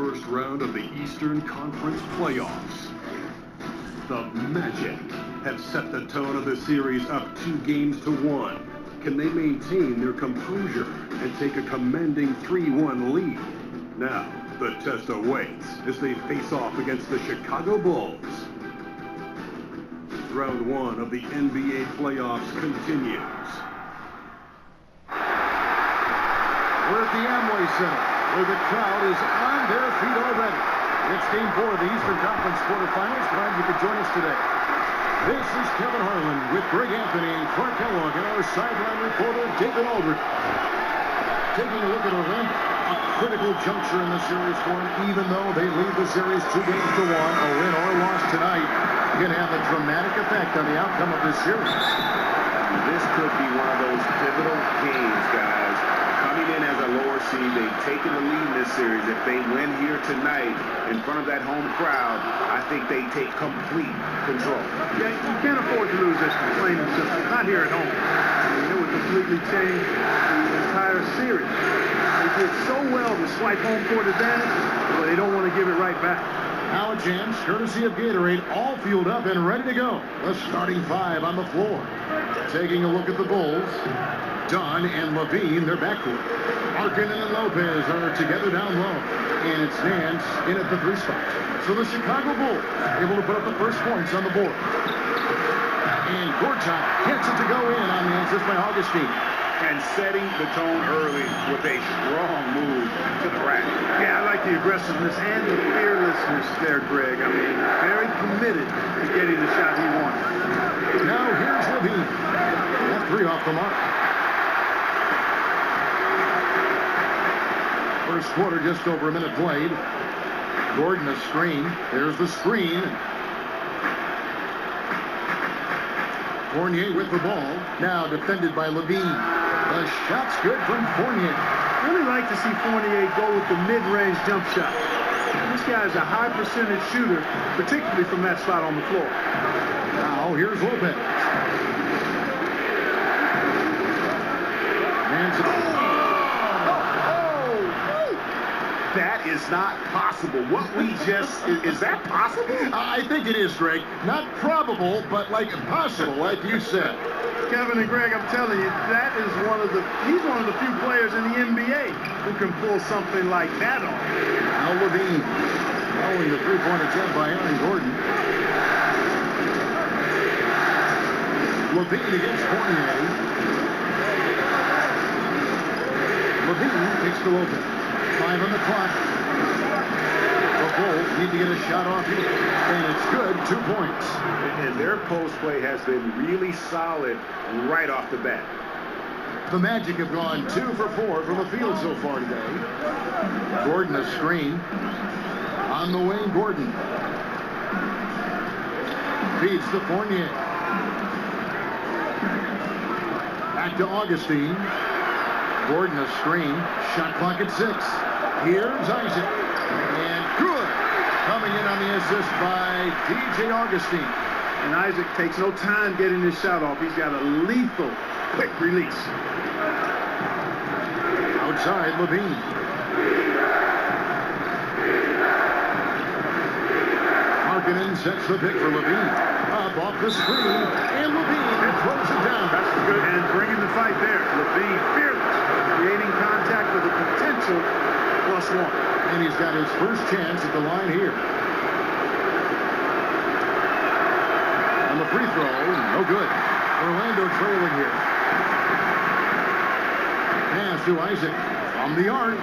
first round of the Eastern Conference playoffs. The Magic have set the tone of the series up 2-1. Can they maintain their composure and take a commanding 3-1 lead? Now, the test awaits as they face off against the Chicago Bulls. Round 1 of the NBA playoffs continues. We're at the Amway Center, where the crowd is on their feet already. It's Game 4 of the Eastern Conference quarterfinals. Glad you could join us today. This is Kevin Harlan with Greg Anthony and Clark Kellogg and our sideline reporter, David Aldridge. Taking a look at Orlando, a critical juncture in the series for them, even though they lead the series 2-1. A win or loss tonight can have a dramatic effect on the outcome of this series. This could be one of those pivotal games, guys. Coming in as a lower seed, they've taken the lead in this series. If they win here tonight in front of that home crowd, I think they take complete control. Yeah, you can't afford to lose this plain and simple. Not here at home. I mean, it would completely change the entire series. They did so well to swipe home court advantage, but they don't want to give it right back. Now a chance, courtesy of Gatorade, all fueled up and ready to go. The starting five on the floor. Taking a look at the Bulls. Dunn and Levine, their backcourt. Markkanen and Lopez are together down low. And it's Nance in at the 3 spot. So the Chicago Bulls able to put up the first points on the board. And Gortat gets it to go in on the assist by Augustine. And setting the tone early with a strong move to the rack. Yeah, I like the aggressiveness and the fearlessness there, Greg. I mean, very committed to getting the shot he wanted. Now here's Levine. That 3 off the mark. First quarter, just over a minute played. Gordon a screen. There's the screen. Fournier with the ball. Now defended by Levine. The shot's good from Fournier. I really like to see Fournier go with the mid-range jump shot. This guy is a high percentage shooter, particularly from that spot on the floor. Now here's Lopez. That is not possible. What we just, is that possible? I think it is, Greg. Not probable, but like impossible, like you said. Kevin and Greg, I'm telling you, that is he's one of the few players in the NBA who can pull something like that off. Now Levine, following the three-point attempt by Aaron Gordon. Levine against Fournier. Levine takes the Lopez. 5 on the clock. The Bulls need to get a shot off here. And it's good, 2 points. And their post play has been really solid right off the bat. The Magic have gone 2 for 4 from the field so far today. Gordon a screen. On the wing, Gordon. Feeds to Fournier. Back to Augustine. Gordon a screen. Shot clock at 6. Here's Isaac. And good. Coming in on the assist by DJ Augustine. And Isaac takes no time getting his shot off. He's got a lethal, quick release. Outside, Levine. Markkanen sets the pick for Levine. Up off the screen. And Levine throws it down. That's good. And bringing the fight there. Levine fearless. Creating contact with a potential +1. And he's got his first chance at the line here. On the free throw, no good. Orlando trailing here. Pass to Isaac from the arc.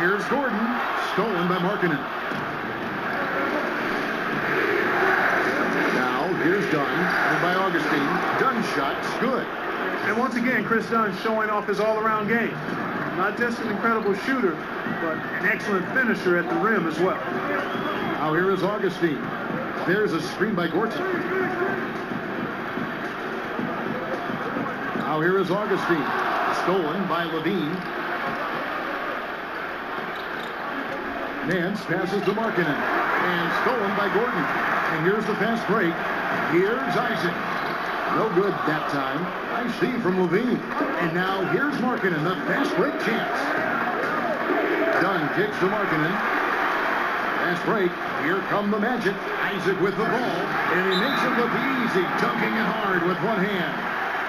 Here's Gordon, stolen by Markkanen. Now here's Dunn, and by Augustine. Dunn's shot's good. And once again, Chris Dunn showing off his all-around game. Not just an incredible shooter, but an excellent finisher at the rim as well. Now here is Augustine. There's a screen by Gortat. Now here is Augustine. Stolen by Levine. Nance passes to Markkanen. And stolen by Gordon. And here's the fast break. Here's Isaac. No good that time. Nice feed from Levine. And now here's Markkanen, the fast break chance. Dunn kicks to Markkanen. Fast break. Here come the Magic. Isaac with the ball. And he makes it look easy, dunking it hard with one hand.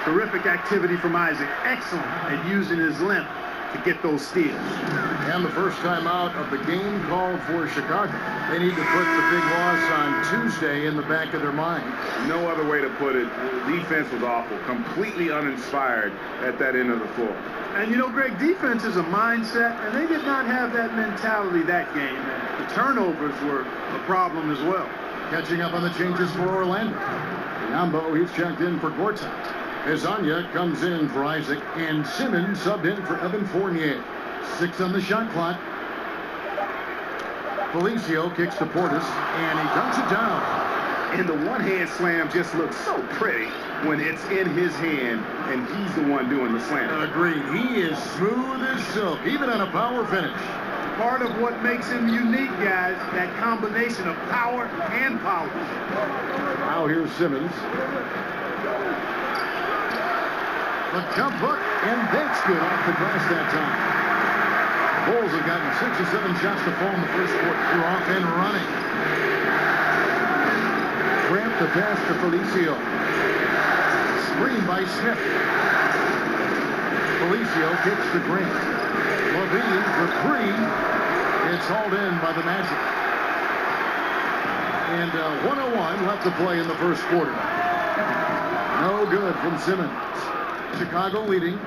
Terrific activity from Isaac. Excellent at using his length to get those steals. And the first time out of the game called for Chicago. They need to put the big loss on Tuesday in the back of their mind. No other way to put it. The defense was awful. Completely uninspired at that end of the floor. And you know, Greg, defense is a mindset, and they did not have that mentality that game. And the turnovers were a problem as well. Catching up on the changes for Orlando. Biyombo, he's checked in for Gortat. Hezonja comes in for Isaac, and Simmons subbed in for Evan Fournier. 6 on the shot clock. Felicio kicks to Portis, and he dunks it down. And the one-hand slam just looks so pretty when it's in his hand, and he's the one doing the slam. Agreed. He is smooth as silk, even on a power finish. Part of what makes him unique, guys, that combination of power and polish. Now here's Simmons. The jump hook, and that's good off the glass that time. Bulls have gotten 6 or 7 shots to fall in the first quarter. They're off and running. Grant the pass to Felicio. Screen by Smith. Felicio kicks to Grant. Levine for 3. It's hauled in by the Magic. And 1:01 left to play in the first quarter. No good from Simmons. Chicago leading.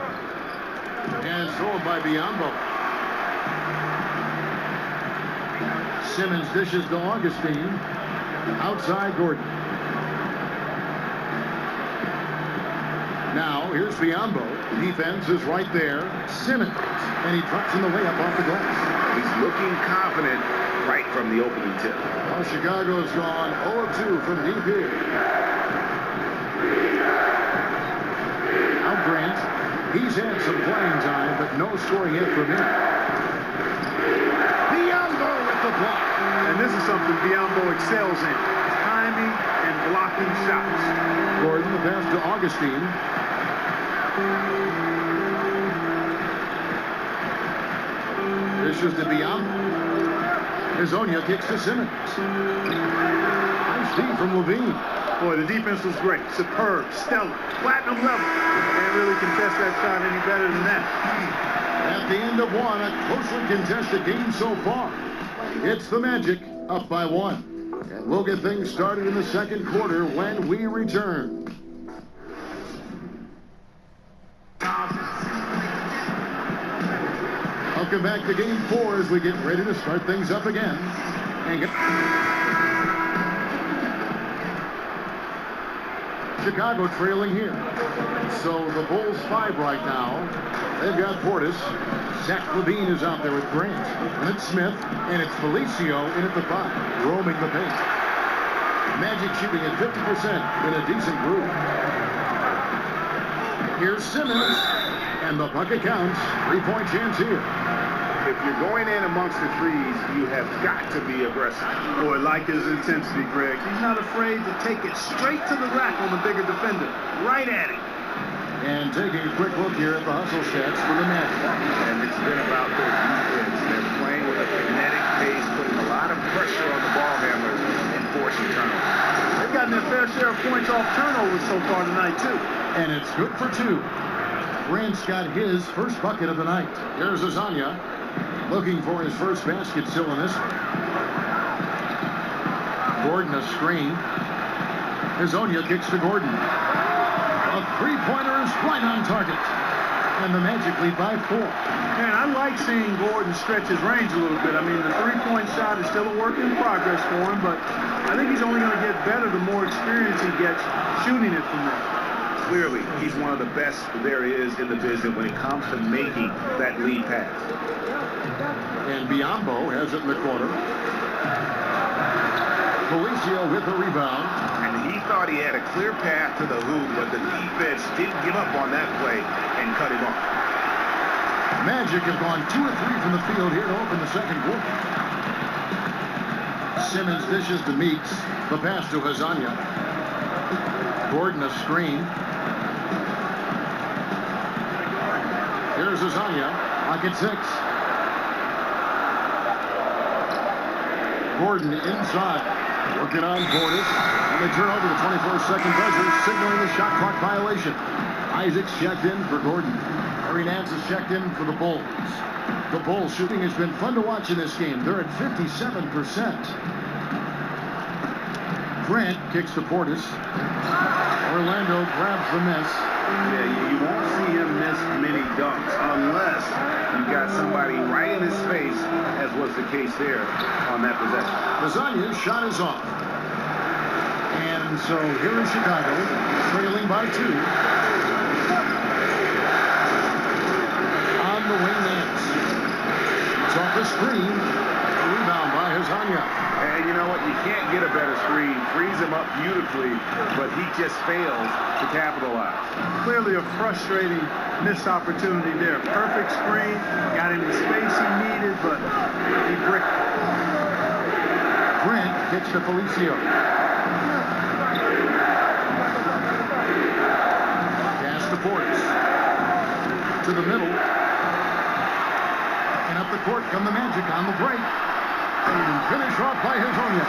And thrown by Biyombo. Simmons dishes to Augustine. Outside Gordon. Now, here's Biyombo. Defense is right there. Simmons. And he drops in the layup off the glass. He's looking confident right from the opening tip. Well, Chicago's gone 0-2 from deep here. Now Grant. He's had some playing time, but no score yet from him. Biyombo with the block. And this is something Biyombo excels in. Timing and blocking shots. Gordon, the pass to Augustine. Dishes to Biyombo. Hezonja kicks to Simmons. Nice feed from Levine. Boy, the defense was great. Superb. Stellar. Platinum level. Can't really contest that shot any better than that. At the end of one, a closely contested game so far. It's the Magic up by 1. And we'll get things started in the second quarter when we return. Welcome back to Game 4 as we get ready to start things up again. And Chicago trailing here. So the Bulls 5 right now. They've got Portis. Zach Levine is out there with Grant. And it's Smith. And it's Felicio in at the 5, roaming the paint. Magic shooting at 50% in a decent group. Here's Simmons. And the bucket counts. 3-point chance here. If you're going in amongst the threes, you have got to be aggressive. Boy, like his intensity, Greg. He's not afraid to take it straight to the rack on the bigger defender. Right at him. And taking a quick look here at the hustle stats for the Magic. And it's been about their defense. They're playing with a kinetic pace, putting a lot of pressure on the ball handlers and forcing turnovers. They've gotten their fair share of points off turnovers so far tonight, too. And it's good for 2. Grant's got his first bucket of the night. Here's Hezonja. Looking for his first basket still in this one. Gordon a screen. Hezonja kicks to Gordon. A three-pointer is right on target. And the Magic lead by 4. Man, I like seeing Gordon stretch his range a little bit. I mean, the three-point shot is still a work in progress for him, but I think he's only going to get better the more experience he gets shooting it from there. Clearly, he's one of the best there is in the business when it comes to making that lead pass. And Biyombo has it in the corner. Felicio with the rebound. And he thought he had a clear path to the hoop, but the defense didn't give up on that play and cut him off. Magic have gone 2 or 3 from the field here to open the second quarter. Simmons dishes to Meeks. The pass to Hezonja. Gordon a screen. Here's Hezonja. Pocket 6. Gordon inside. Working on Portis. And they turn over the 24-second buzzer, signaling the shot clock violation. Isaac's checked in for Gordon. Larry Nance is checked in for the Bulls. The Bulls shooting has been fun to watch in this game. They're at 57%. Grant kicks to Portis. Orlando grabs the miss. Yeah, you won't see him miss many dunks unless you got somebody right in his face, as was the case there on that possession. Lasagna's shot is off. And so here is Chicago, trailing by 2. On the wing, Nance. It's off the screen. A rebound by Lasagna. And you know what? You can't get a better screen. Frees him up beautifully, but he just fails to capitalize. Clearly a frustrating missed opportunity there. Perfect screen, got him the space he needed, but he bricked it. Grant kicks to Felicio. Pass to Portis. To the middle. And up the court come the Magic on the break. And finish off by Hezonja.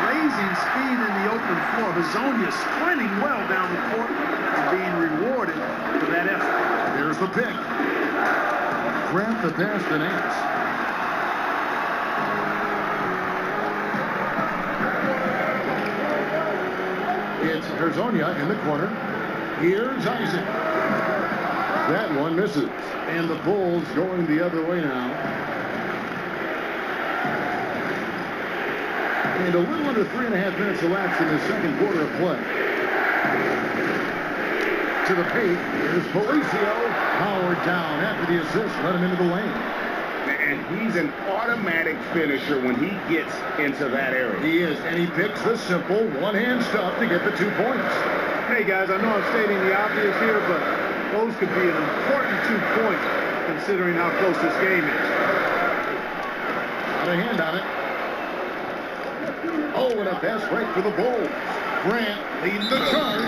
Blazing speed in the open floor. Hezonja sprinting well down the court and being rewarded for that effort. Here's the pick. Grant the pass to Nance. It's Hezonja in the corner. Here's Isaac. That one misses. And the Bulls going the other way now. And a little under 3.5 minutes elapsed in the second quarter of play. To the paint. Here's Felicio. Powered down after the assist. Let him into the lane. And he's an automatic finisher when he gets into that area. He is. And he picks the simple one-hand stuff to get the 2 points. Hey, guys, I know I'm stating the obvious here, but those could be an important 2 points considering how close this game is. Got a hand on it. Oh, and a fast break for the Bulls. Grant leads the charge.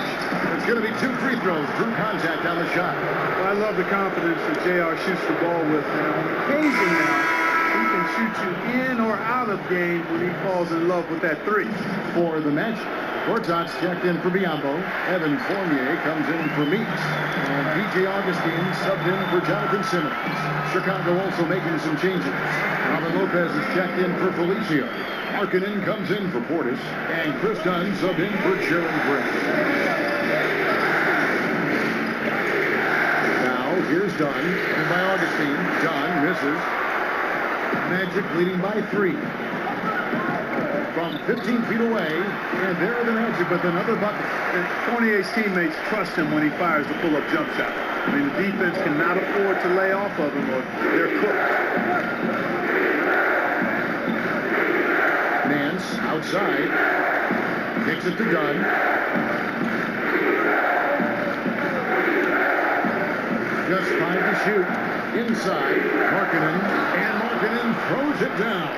It's going to be 2 free throws. Drew contact on the shot. Well, I love the confidence that JR shoots the ball with. And on occasion now, he can shoot you in or out of games when he falls in love with that 3. For the Magic, Gortat's checked in for Biyombo. Evan Fournier comes in for Meeks. And P.J. Augustine subbed in for Jonathan Simmons. Chicago also making some changes. Robin Lopez is checked in for Felicio. Markkanen comes in for Portis. And Chris Dunn subbed in for Jerry Grant. Now, here's Dunn. And by Augustine. Dunn misses. Magic leading by 3. From 15 feet away, and there are the Magic with another bucket. And Fournier's teammates trust him when he fires the pull-up jump shot. I mean, the defense cannot afford to lay off of him or they're cooked. Nance outside. Kicks it to Dunn. Just 5 to shoot. Inside. Markkanen. And Markkanen throws it down.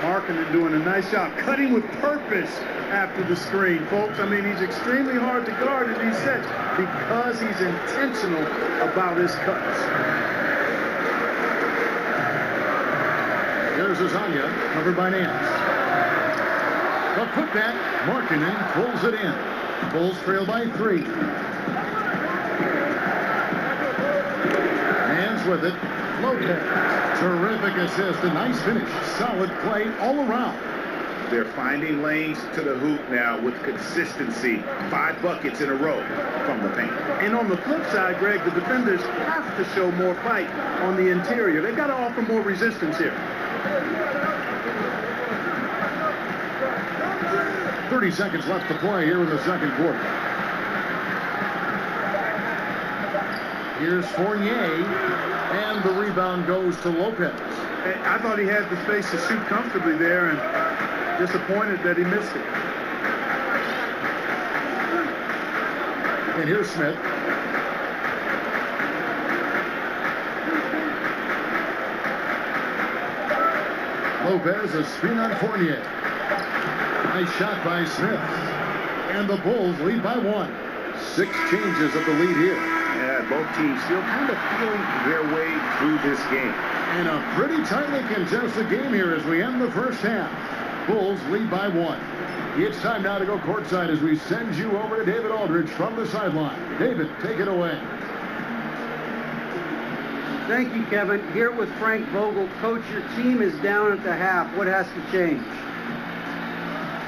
Markkanen doing a nice job cutting with purpose after the screen, folks. I mean, he's extremely hard to guard in these sets because he's intentional about his cuts. There's Lasagna, covered by Nance. A putback. Markkanen pulls it in. Bulls trail by 3. Nance with it. Lopez. Terrific assist. A nice finish. Solid play all around. They're finding lanes to the hoop now with consistency. 5 buckets in a row from the paint. And on the flip side, Greg, the defenders have to show more fight on the interior. They've got to offer more resistance here. 30 seconds left to play here in the second quarter. Here's Fournier, and the rebound goes to Lopez. I thought he had the space to shoot comfortably there, and disappointed that he missed it. And here's Smith. Lopez, a screen on Fournier. Nice shot by Smith. And the Bulls lead by 1. 6 changes of the lead here. Yeah, both teams still kind of feeling their way through this game. And a pretty tightly contested game here as we end the first half. Bulls lead by 1. It's time now to go courtside as we send you over to David Aldridge from the sideline. David, take it away. Thank you, Kevin. Here with Frank Vogel. Coach, your team is down at the half. What has to change?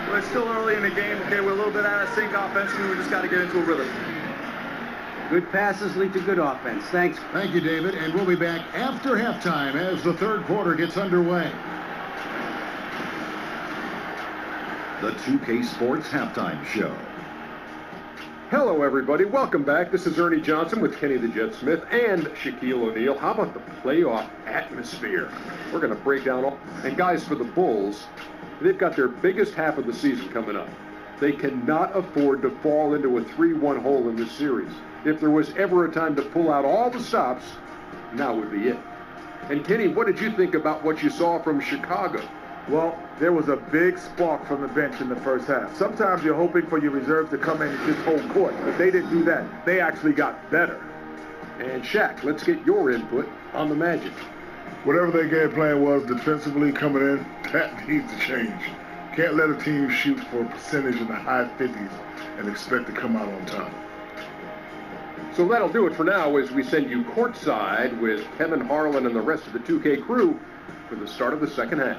Well, it's still early in the game. Okay, we're a little bit out of sync offensively. We just got to get into a rhythm. Good passes lead to good offense. Thanks. Thank you, David. And we'll be back after halftime as the third quarter gets underway. The 2K Sports Halftime Show. Hello, everybody. Welcome back. This is Ernie Johnson with Kenny the Jet Smith and Shaquille O'Neal. How about the playoff atmosphere? We're going to break down all. And guys, for the Bulls, they've got their biggest half of the season coming up. They cannot afford to fall into a 3-1 hole in this series. If there was ever a time to pull out all the stops, now would be it. And Kenny, what did you think about what you saw from Chicago? Well, there was a big spark from the bench in the first half. Sometimes you're hoping for your reserves to come in and just hold court, but they didn't do that. They actually got better. And Shaq, let's get your input on the Magic. Whatever their game plan was defensively coming in, that needs to change. Can't let a team shoot for a percentage in the high 50s and expect to come out on top. So that'll do it for now as we send you courtside with Kevin Harlan and the rest of the 2K crew for the start of the second half.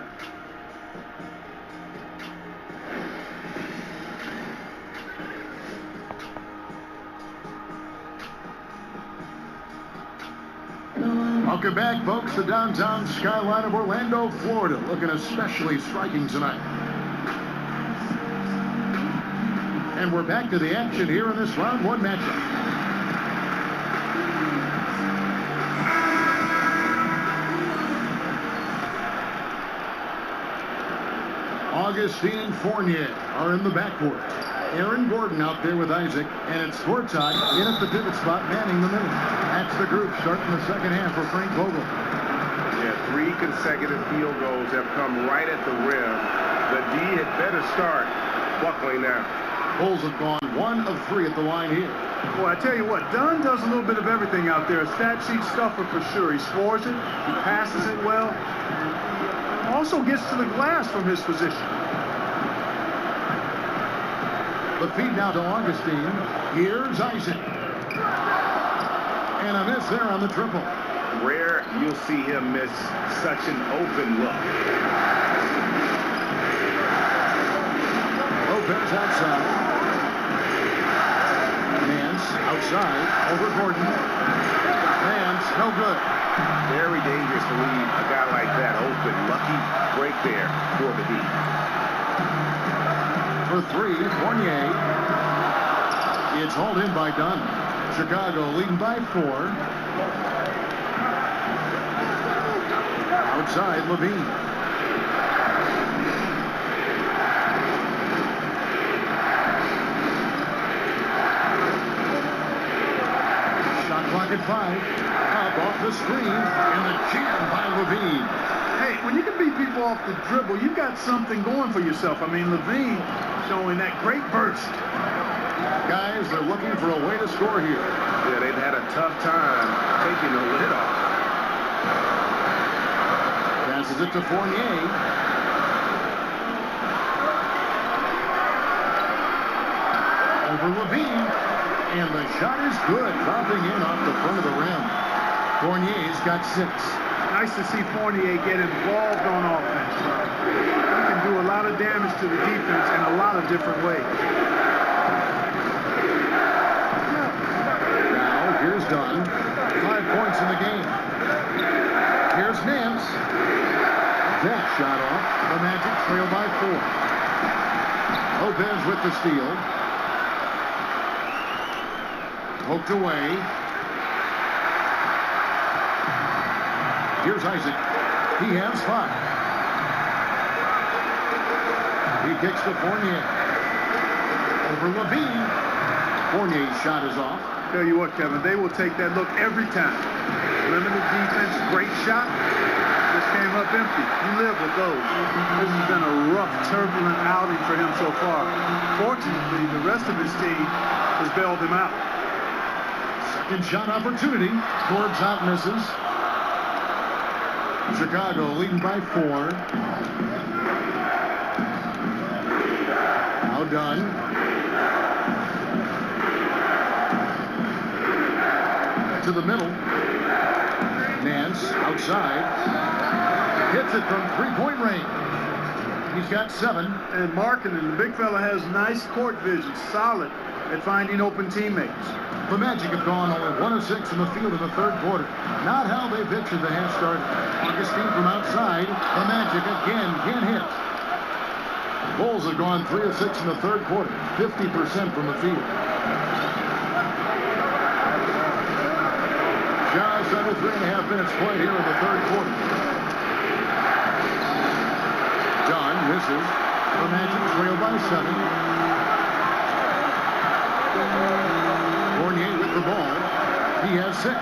Welcome back, folks. The downtown skyline of Orlando, Florida, looking especially striking tonight. And we're back to the action here in this round one matchup. Augustine and Fournier are in the backcourt. Aaron Gordon out there with Isaac, and it's Gortat in at the pivot spot, manning the middle. That's the group starting the second half for Frank Vogel. Yeah, 3 consecutive field goals have come right at the rim. The D had better start buckling now. Bulls have gone 1 of 3 at the line here. Boy, I tell you what, Dunn does a little bit of everything out there. A stat sheet stuffer for sure. He scores it, he passes it well, and he also gets to the glass from his position. The feed now to Augustine. Here's Isaac. And a miss there on the triple. Rare you'll see him miss such an open look. Lopez outside. Nance outside. Over Gordon. Nance, no good. Very dangerous to leave a guy like that open. Lucky break there for the D. For 3, Fournier. It's hauled in by Dunn. Chicago leading by 4. Outside, Levine. Shot clock at 5. Up off the screen, and the jam by Levine. Hey, when you can beat people off the dribble, you've got something going for yourself. I mean, Levine showing that great burst. Guys, they're looking for a way to score here. Yeah, they've had a tough time taking the lid off. Passes it to Fournier. Over Levine. And the shot is good, dropping in off the front of the rim. Fournier's got 6. Nice to see Fournier get involved on offense. He can do a lot of damage to the defense in a lot of different ways. Now, here's Dunn. 5 points in the game. Here's Nance. That shot off. The Magic trail by 4. Lopez with the steal. Poked away. Here's Isaac. He has 5. He kicks to Fournier. Over Levine. Fournier's shot is off. Tell you what, Kevin, they will take that look every time. Limited defense, great shot. Just came up empty. You live with those. This has been a rough, turbulent outing for him so far. Fortunately, the rest of his team has bailed him out. Second shot opportunity. Gortat misses. Chicago leading by 4. Dunn. To the middle. Nance outside. Hits it from three-point range. He's got 7. And Markkanen, the big fella, has nice court vision, solid at finding open teammates. The Magic have gone only 1 of 6 in the field in the third quarter. Not how they pictured the half start. Augustine from outside. The Magic again can't hit. Bulls have gone 3 of 6 in the third quarter. 50% from the field. Just under 3.5 minutes played here in the third quarter. Dunn misses. The Magic trail by 7. Fournier with the ball. He has 6.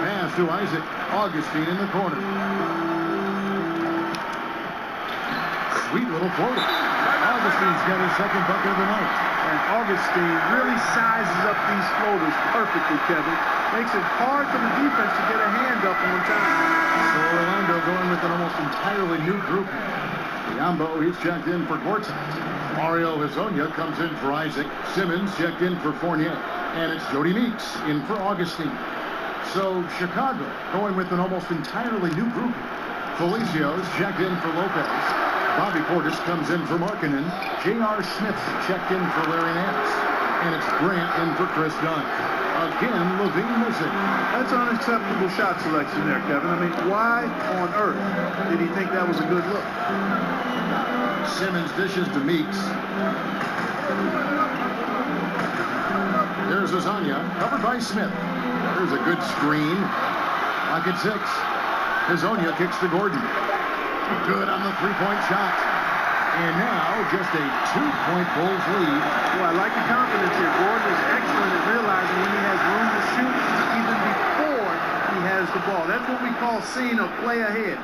Pass to Isaac. Augustine in the corner. Sweet little floater. Augustine's got his second bucket of the night. And Augustine really sizes up these floaters perfectly, Kevin. Makes it hard for the defense to get a hand up on time. So Orlando going with an almost entirely new group. Yambo, he's checked in for Gortat. Mario Hezonja comes in for Isaac. Simmons checked in for Fournier. And it's Jody Meeks in for Augustine. So Chicago going with an almost entirely new group. Felicios checked in for Lopez. Bobby Portis comes in for Markkanen. J.R. Smith checked in for Larry Nance. And it's Grant in for Chris Dunn. Again, Levine missing. That's unacceptable shot selection there, Kevin. I mean, why on earth did he think that was a good look? Simmons dishes to Meeks. There's Hezonja, covered by Smith. There's a good screen. Lock at 6. Hezonja kicks to Gordon. Good on the three-point shot. And now just a 2-point Bulls lead. Well, I like the confidence here. Gordon is excellent at realizing when he has room to shoot even before he has the ball. That's what we call seeing a play ahead.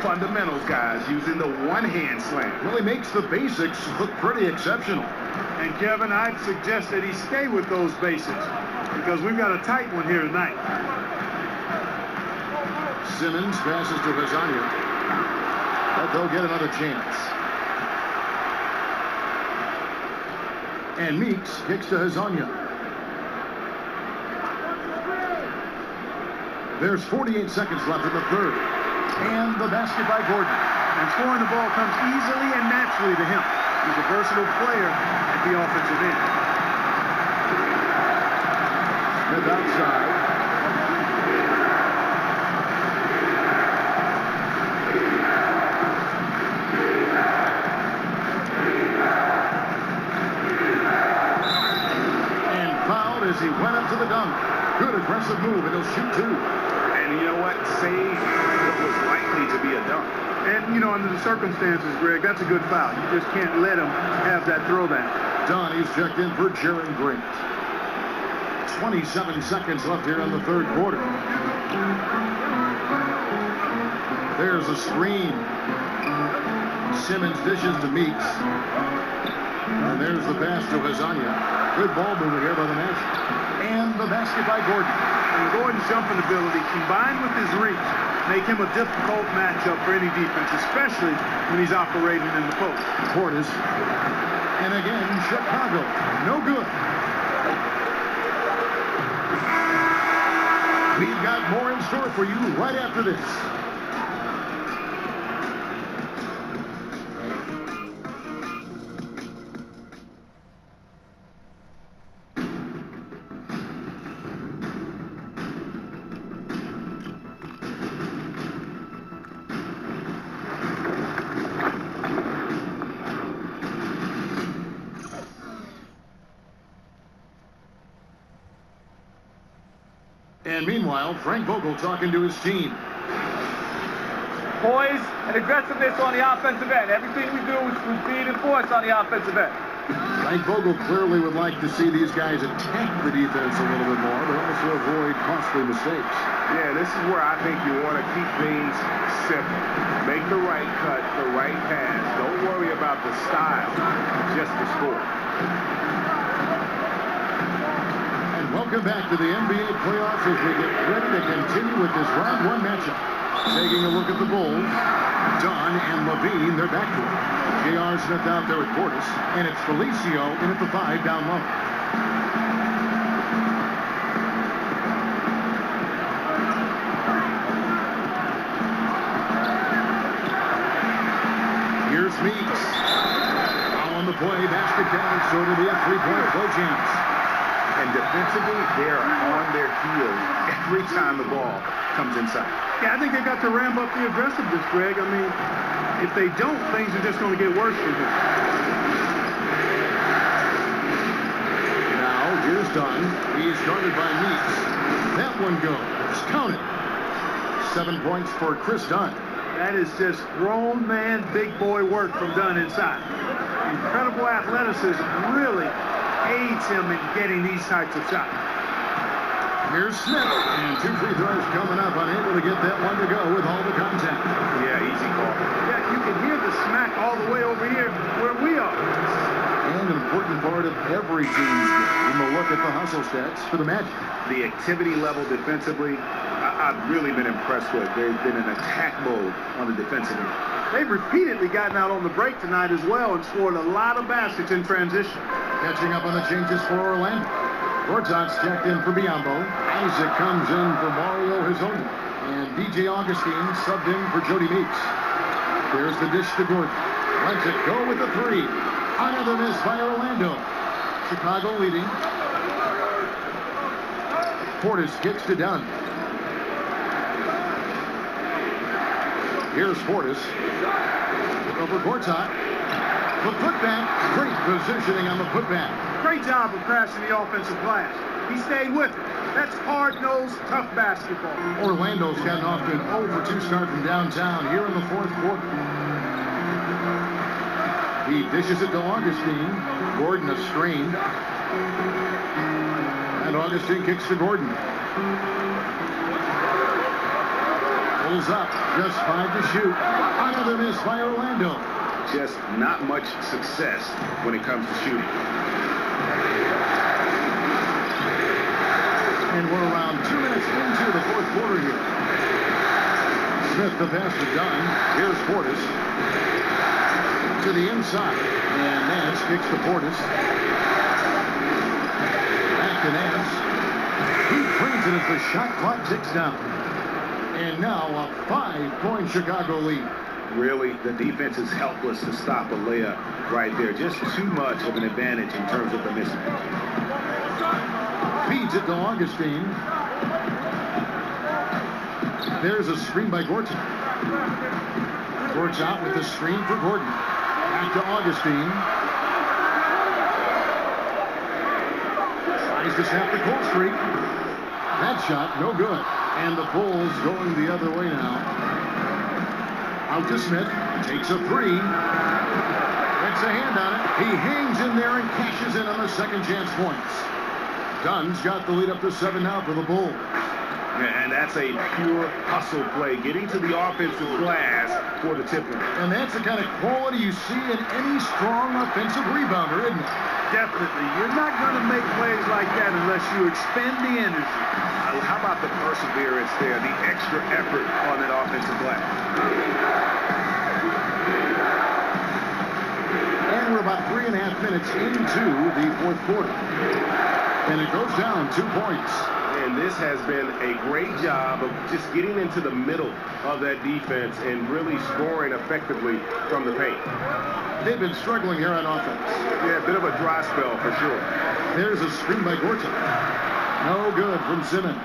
Fundamentals, guys, using the one-hand slam. Really makes the basics look pretty exceptional. And Kevin, I'd suggest that he stay with those basics because we've got a tight one here tonight. Simmons passes to Hezonja. But they'll get another chance. And Meeks kicks to Hezonja. There's 48 seconds left in the third. And the basket by Gordon. And scoring the ball comes easily and naturally to him. He's a versatile player at the offensive end. Smith outside. And fouled as he went up to the dunk. Good aggressive move, and he'll shoot 2. And you know what? Save what was likely to be a dunk. And, you know, under the circumstances, Greg, that's a good foul. You just can't let him have that throwdown. Donnie's checked in for Jaren Grant. 27 seconds left here in the third quarter. There's a screen. Simmons dishes to Meeks. And there's the pass to Hezonja. Good ball movement here by the Magic. And the basket by Gordon. And Gordon's jumping ability combined with his reach make him a difficult matchup for any defense, especially when he's operating in the post. Portis. And again, Chicago. No good. We've got more in store for you right after this. And meanwhile, Frank Vogel talking to his team. Poise and aggressiveness on the offensive end. Everything we do is with speed and force on the offensive end. Frank Vogel clearly would like to see these guys attack the defense a little bit more, but also avoid costly mistakes. Yeah, this is where I think you want to keep things simple. Make the right cut, the right pass. Don't worry about the style, just the score. Welcome back to the NBA playoffs as we get ready to continue with this round 1 matchup. Taking a look at the Bulls. Dunn and Levine, they're back to it. J.R. Smith out there at Portis, and it's Felicio in at the 5 down low. Here's Meeks. Now on the play, basket down, so it'll be a 3-point play chance. And defensively, they're on their heels every time the ball comes inside. Yeah, I think they got to ramp up the aggressiveness, Greg. I mean, if they don't, things are just going to get worse for them. Now, here's Dunn. He's guarded by Meeks. That one goes. Count it. 7 points for Chris Dunn. That is just grown man, big boy work from Dunn inside. Incredible athleticism really aids him in getting these types of shots. Here's Smith, and 2 free throws coming up, unable to get that one to go with all the contact. Yeah, easy call. Yeah, you can hear the smack all the way over here where we are. And an important part of every team's game, a look at the hustle stats for the Magic. The activity level defensively, I've really been impressed with. They've been in attack mode on the defensive end. They've repeatedly gotten out on the break tonight as well and scored a lot of baskets in transition. Catching up on the changes for Orlando. Gortat's checked in for Biyombo. Isaac comes in for Mario Hezonja. And DJ Augustine subbed in for Jody Meeks. There's the dish to Gordon. Lets it go with the 3. Another miss by Orlando. Chicago leading. Portis kicks to Dunn. Here's Portis. Over Gortat. The putback. Great positioning on the putback. Great job of crashing the offensive glass. He stayed with it. That's hard-nosed, tough basketball. Orlando's gotten off to an 0-for-2 start from downtown here in the 4th quarter. He dishes it to Augustine. Gordon a strain. And Augustine kicks to Gordon. Pulls up. Just 5 to shoot. Another miss by Orlando. Just not much success when it comes to shooting. And we're around 2 minutes into the 4th quarter here. Smith the pass to Dunn. Here's Portis. To the inside. And Nance kicks to Portis. Back to Nance. He brings it as the shot clock ticks down. And now a 5-point Chicago lead. Really, the defense is helpless to stop a layup right there. Just too much of an advantage in terms of the mismatch. Feeds it to Augustine. There's a screen by Gortat. Gortat with the screen for Gordon. Back to Augustine. Tries to snap the cold streak. That shot, no good. And the Bulls going the other way now. Out to Smith. Takes a 3. Gets a hand on it. He hangs in there and cashes in on the second chance points. Dunn's got the lead up to 7 now for the Bulls. And that's a pure hustle play, getting to the offensive glass for the Tiffany. And that's the kind of quality you see in any strong offensive rebounder, isn't it? Definitely. You're not going to make plays like that unless you expend the energy. How about the perseverance there, the extra effort on that offensive glass? And we're about 3.5 minutes into the 4th quarter. And it goes down 2 points. And this has been a great job of just getting into the middle of that defense and really scoring effectively from the paint. They've been struggling here on offense. Yeah, a bit of a dry spell for sure. There's a screen by Gortat. No good from Simmons.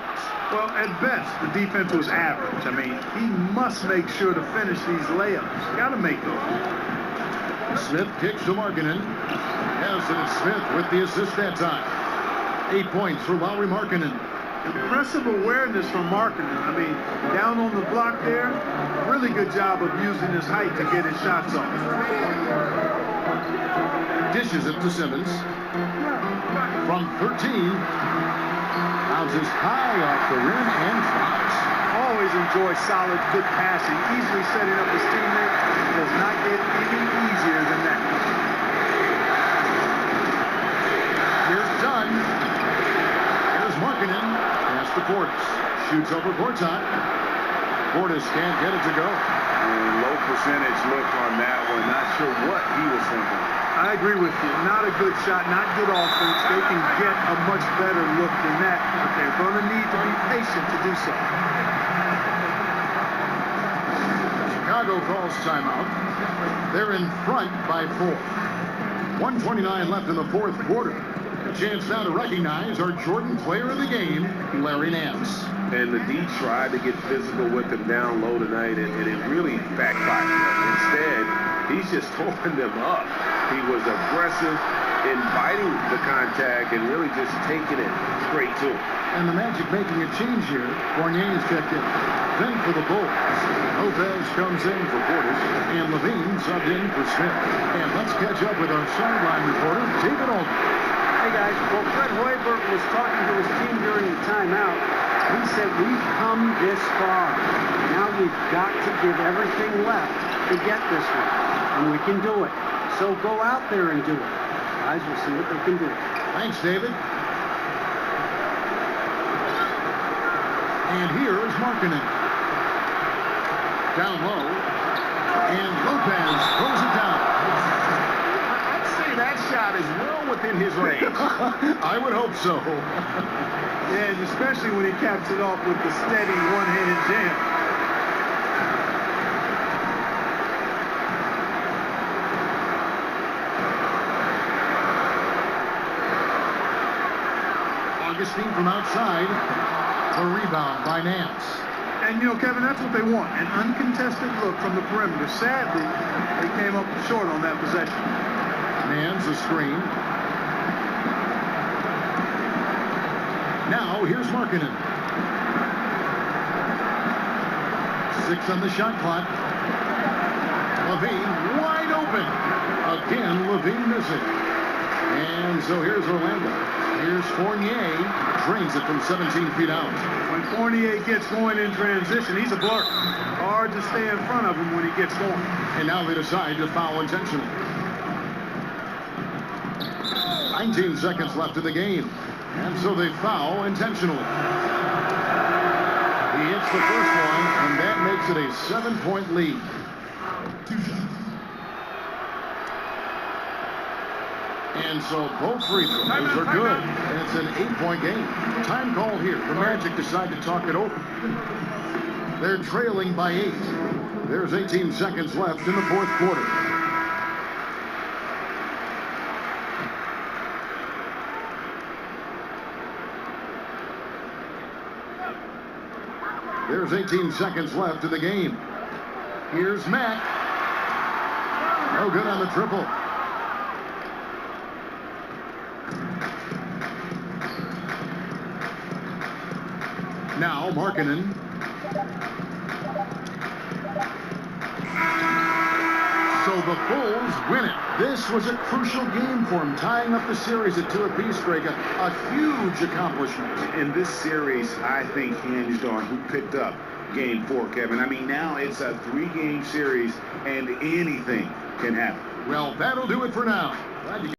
Well, at best, the defense was average. I mean, he must make sure to finish these layups. Got to make those. Smith kicks to Markkanen. Harrison and Smith with the assist that time. 8 points for Lauri Markkanen. Impressive awareness from Markkanen. I mean, down on the block there, really good job of using his height to get his shots off. Dishes it to Simmons. From 13. Bounces high off the rim and flies. Always enjoy solid, good passing. Easily setting up his teammate. Does not get any easier than that. Here's Dunn. Here's Markkanen. Pass to Portis. Shoots over Gortat. Portis can't get it to go. And low percentage look on that one. Not sure what he was thinking. I agree with you. Not a good shot, not good offense. They can get a much better look than that, but they're going to need to be patient to do so. Chicago calls timeout. They're in front by 4. 1:29 left in the fourth quarter. A chance now to recognize our Jordan player of the game, Larry Nance. And the D tried to get physical with him down low tonight, and it really backfired. Instead, he's just throwing them up. He was aggressive, inviting the contact, and really just taking it straight to him. And the Magic making a change here. Fournier is checked in. Then for the Bulls, Lopez comes in for Portis, and Levine subbed in for Smith. And let's catch up with our sideline reporter, David Aldridge. Hey guys, well, Fred Hoiberg was talking to his team during the timeout. He said, we've come this far. Now we've got to give everything left to get this one. And we can do it. So go out there and do it. Guys, we'll see what they can do. Thanks, David. And here is Markkanen. Down low. And Lopez throws it down. I'd say that shot is well within his range. I would hope so. Yeah, and especially when he caps it off with the steady one-handed jam. Augustine from outside. The rebound by Nance. And, you know, Kevin, that's what they want, an uncontested look from the perimeter. Sadly, they came up short on that possession. Nance a screen. Now, here's Markkanen. 6 on the shot clock. Levine wide open. Again, Levine misses. And so here's Orlando. Here's Fournier. Drains it from 17 feet out. When Fournier gets going in transition, he's a blur. Hard to stay in front of him when he gets going. And now they decide to foul intentionally. 19 seconds left in the game. And so they foul intentionally. He hits the first one, and that makes it a 7-point lead. And so both free throws are good. And it's an 8-point game. Time call here. The Magic decide to talk it over. They're trailing by 8. There's 18 seconds left in the fourth quarter. There's 18 seconds left in the game. Here's Matt. No good on the triple. Now Markkanen. So the Bulls win it. This was a crucial game for them, tying up the series at 2 apiece, Greg. A huge accomplishment. And this series, I think, hinged on who picked up Game 4, Kevin. I mean, now it's a 3-game series, and anything can happen. Well, that'll do it for now. Glad you